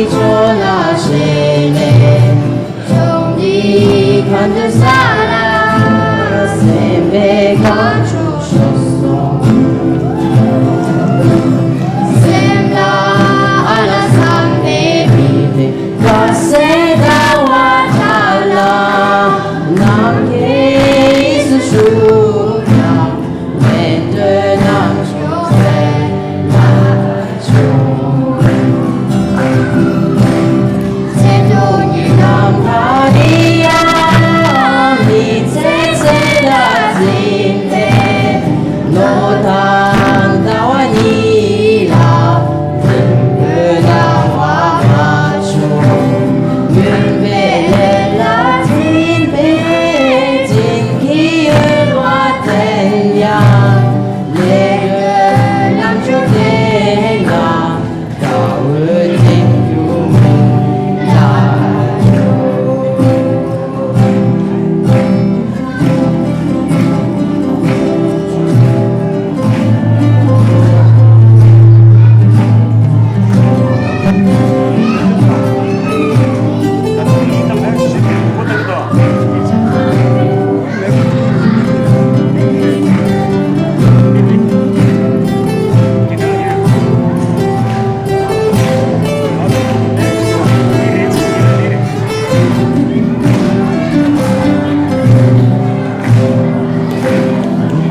전하시네 정리 간들 사랑 세배가 주셨어 셈라 알라 상대 비대 가세다와 달라 남게 있으슈냐 맨들 남조세 나죠 세동이 남다리야 밑에 세다진데 너 당다와니라 등그다와 마초 윤배렐라 진배 진기을와 땡야 내를 남주대가 가을 땡유미 나죠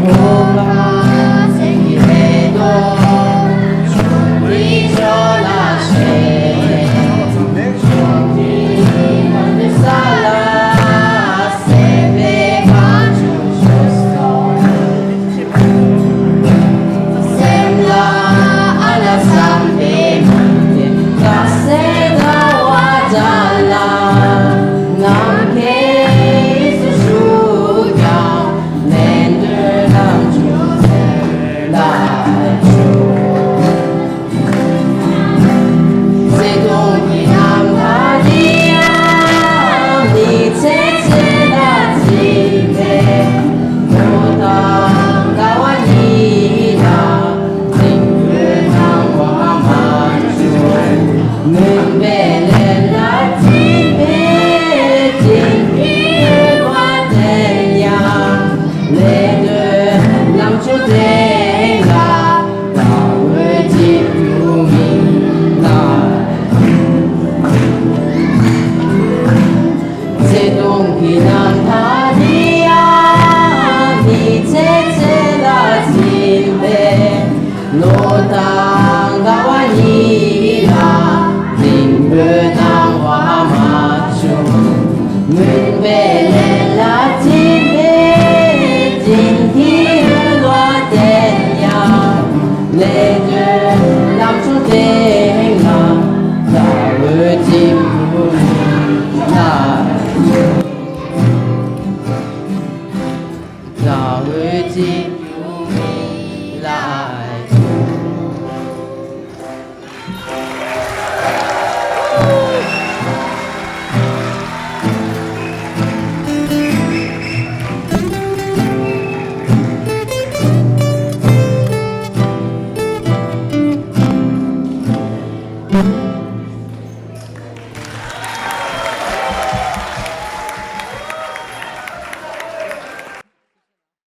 뭐가 생기래도 충분히 전하시네 정리 만들 살라 세배가 주셨어 셈라 알라 삼배 밑에 가세다와 달라 남게 있으슈냐 맨들 남주세 나죠 세동이 남다리야 밑에 세다지네 노당가와니라 싱글당과 마주 눈배렐라 진배 진기을과 땡야 내들 남초대가 가을 집유미 나 세동기 남다리야 밑에 세다진배 노당가와니라 빙그당와 마주 눈배렐라 진배 진기을과 땡야 내들 남초대가 가을 집유미 나죠 가을 집유미 나죠 thank you